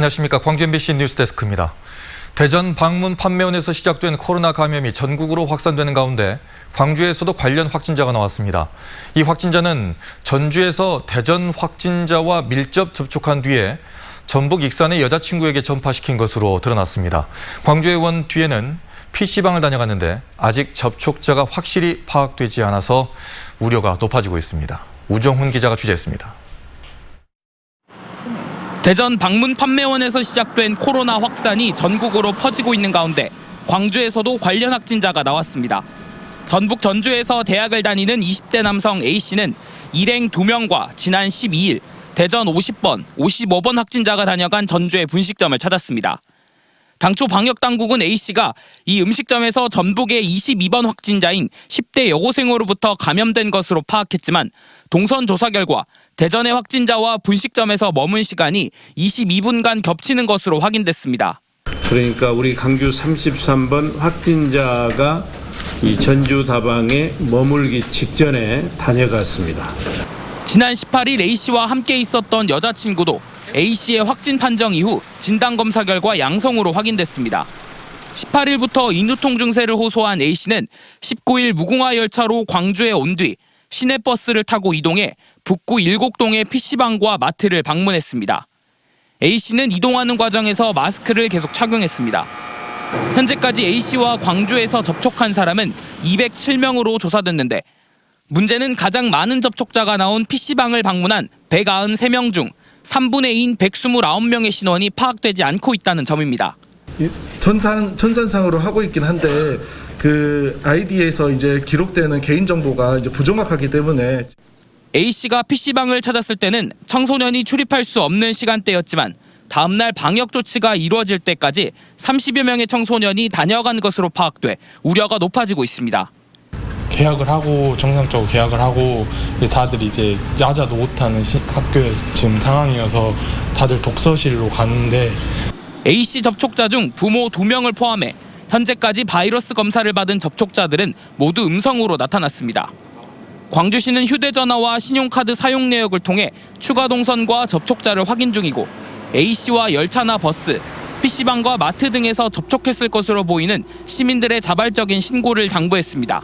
안녕하십니까. 광주 MBC 뉴스데스크입니다. 대전 방문 판매원에서 시작된 코로나 감염이 전국으로 확산되는 가운데 광주에서도 관련 확진자가 나왔습니다. 이 확진자는 전주에서 대전 확진자와 밀접 접촉한 뒤에 전북 익산의 여자친구에게 전파시킨 것으로 드러났습니다. 광주에 온 뒤에는 PC방을 다녀갔는데 아직 접촉자가 확실히 파악되지 않아서 우려가 높아지고 있습니다. 우정훈 기자가 취재했습니다. 대전 방문 판매원에서 시작된 코로나 확산이 전국으로 퍼지고 있는 가운데 광주에서도 관련 확진자가 나왔습니다. 전북 전주에서 대학을 다니는 20대 남성 A씨는 일행 2명과 지난 12일 대전 50번, 55번 확진자가 다녀간 전주의 분식점을 찾았습니다. 당초 방역당국은 A씨가 이 음식점에서 전북의 22번 확진자인 10대 여고생으로부터 감염된 것으로 파악했지만 동선 조사 결과 대전의 확진자와 분식점에서 머문 시간이 22분간 겹치는 것으로 확인됐습니다. 그러니까 우리 강주 33번 확진자가 이 전주 다방에 머물기 직전에 다녀갔습니다. 지난 18일 A씨와 함께 있었던 여자친구도 A씨의 확진 판정 이후 진단검사 결과 양성으로 확인됐습니다. 18일부터 인후통 증세를 호소한 A씨는 19일 무궁화 열차로 광주에 온 뒤 시내버스를 타고 이동해 북구 일곡동의 PC방과 마트를 방문했습니다. A씨는 이동하는 과정에서 마스크를 계속 착용했습니다. 현재까지 A씨와 광주에서 접촉한 사람은 207명으로 조사됐는데 문제는 가장 많은 접촉자가 나온 PC방을 방문한 193명 중 3분의 2인 129명의 신원이 파악되지 않고 있다는 점입니다. 전산상으로 하고 있긴 한데 그 아이디에서 이제 기록되는 개인 정보가 이제 부정확하기 때문에 A씨가 PC방을 찾았을 때는 청소년이 출입할 수 없는 시간대였지만 다음 날 방역 조치가 이루어질 때까지 30여 명의 청소년이 다녀간 것으로 파악돼 우려가 높아지고 있습니다. 계약을 하고 정상적으로 계약을 하고 다들 이제 야자도 못하는 학교에 지금 상황이어서 다들 독서실로 가는데 A씨 접촉자 중 부모 2명을 포함해 현재까지 바이러스 검사를 받은 접촉자들은 모두 음성으로 나타났습니다. 광주시는 휴대전화와 신용카드 사용 내역을 통해 추가 동선과 접촉자를 확인 중이고 A씨와 열차나 버스, PC방과 마트 등에서 접촉했을 것으로 보이는 시민들의 자발적인 신고를 당부했습니다.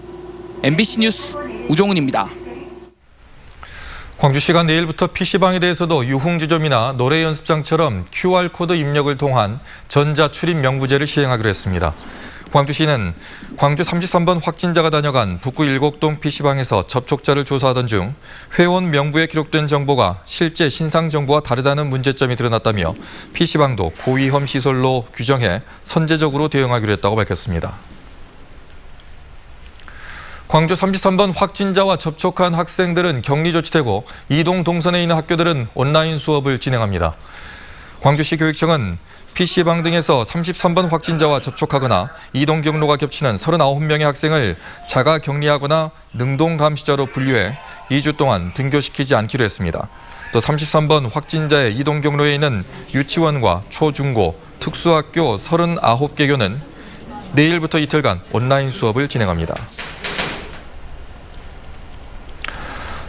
MBC 뉴스 우종훈입니다. 광주시가 내일부터 PC방에 대해서도 유흥주점이나 노래 연습장처럼 QR코드 입력을 통한 전자출입 명부제를 시행하기로 했습니다. 광주시는 광주 33번 확진자가 다녀간 북구 일곡동 PC방에서 접촉자를 조사하던 중 회원 명부에 기록된 정보가 실제 신상 정보와 다르다는 문제점이 드러났다며 PC방도 고위험 시설로 규정해 선제적으로 대응하기로 했다고 밝혔습니다. 광주 33번 확진자와 접촉한 학생들은 격리 조치되고 이동 동선에 있는 학교들은 온라인 수업을 진행합니다. 광주시 교육청은 PC방 등에서 33번 확진자와 접촉하거나 이동 경로가 겹치는 39명의 학생을 자가 격리하거나 능동 감시자로 분류해 2주 동안 등교시키지 않기로 했습니다. 또 33번 확진자의 이동 경로에 있는 유치원과 초중고, 특수학교 39개교는 내일부터 이틀간 온라인 수업을 진행합니다.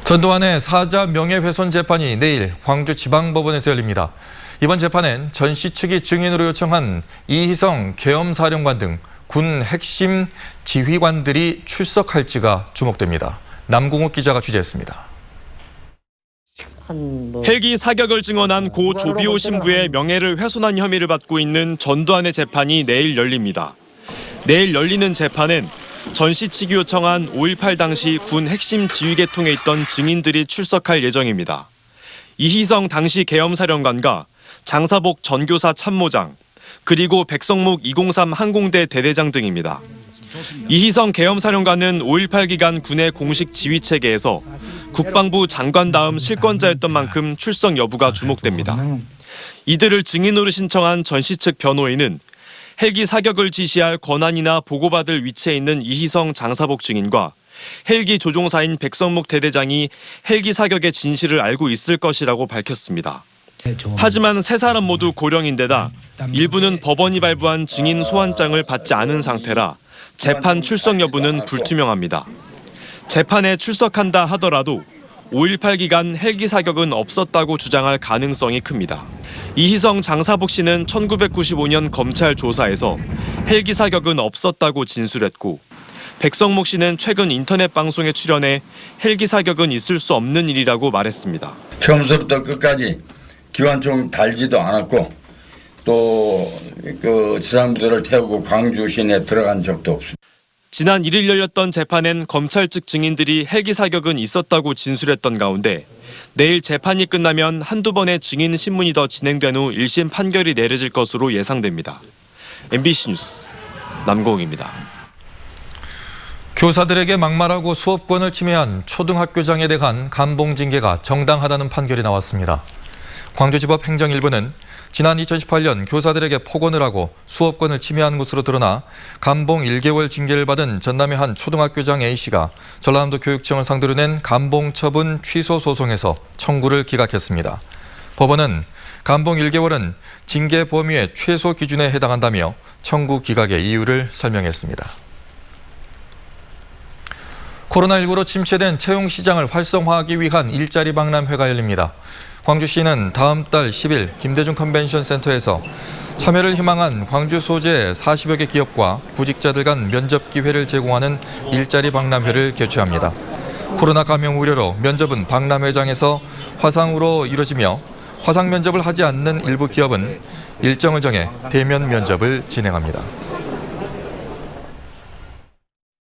전두환의 사자 명예훼손 재판이 내일 광주지방법원에서 열립니다. 이번 재판엔 전 씨 측이 증인으로 요청한 이희성 계엄사령관 등 군 핵심 지휘관들이 출석할지가 주목됩니다. 남궁욱 기자가 취재했습니다. 헬기 사격을 증언한 고 조비오 신부의 명예를 훼손한 혐의를 받고 있는 전두환의 재판이 내일 열립니다. 내일 열리는 재판은 전 씨 측이 요청한 5.18 당시 군 핵심 지휘계통에 있던 증인들이 출석할 예정입니다. 이희성 당시 계엄사령관과 장사복 전교사 참모장, 그리고 백성묵 203 항공대 대대장 등입니다. 이희성 계엄사령관은 5.18 기간 군의 공식 지휘체계에서 국방부 장관 다음 실권자였던 만큼 출석 여부가 주목됩니다. 이들을 증인으로 신청한 전 씨 측 변호인은 헬기 사격을 지시할 권한이나 보고받을 위치에 있는 이희성 장사복 증인과 헬기 조종사인 백성묵 대대장이 헬기 사격의 진실을 알고 있을 것이라고 밝혔습니다. 하지만 세 사람 모두 고령인데다 일부는 법원이 발부한 증인 소환장을 받지 않은 상태라 재판 출석 여부는 불투명합니다. 재판에 출석한다 하더라도 5.18 기간 헬기 사격은 없었다고 주장할 가능성이 큽니다. 이희성 장사복 씨는 1995년 검찰 조사에서 헬기 사격은 없었다고 진술했고, 백성목 씨는 최근 인터넷 방송에 출연해 헬기 사격은 있을 수 없는 일이라고 말했습니다. 처음부터 끝까지 기관총 달지도 않았고 또 그 지상부대를 태우고 광주 시내에 들어간 적도 없습니다. 지난 1일 열렸던 재판엔 검찰 측 증인들이 헬기 사격은 있었다고 진술했던 가운데 내일 재판이 끝나면 한두 번의 증인 신문이 더 진행된 후 1심 판결이 내려질 것으로 예상됩니다. MBC 뉴스 남고웅입니다. 교사들에게 막말하고 수업권을 침해한 초등학교장에 대한 감봉 징계가 정당하다는 판결이 나왔습니다. 광주지법 행정 1부는 지난 2018년 교사들에게 폭언을 하고 수업권을 침해한 것으로 드러나 감봉 1개월 징계를 받은 전남의 한 초등학교장 A씨가 전라남도 교육청을 상대로 낸 감봉 처분 취소 소송에서 청구를 기각했습니다. 법원은 감봉 1개월은 징계 범위의 최소 기준에 해당한다며 청구 기각의 이유를 설명했습니다. 코로나19로 침체된 채용시장을 활성화하기 위한 일자리 박람회가 열립니다. 광주시는 다음 달 10일 김대중 컨벤션 센터에서 참여를 희망한 광주 소재 40여 개 기업과 구직자들 간 면접 기회를 제공하는 일자리 박람회를 개최합니다. 코로나 감염 우려로 면접은 박람회장에서 화상으로 이뤄지며 화상 면접을 하지 않는 일부 기업은 일정을 정해 대면 면접을 진행합니다.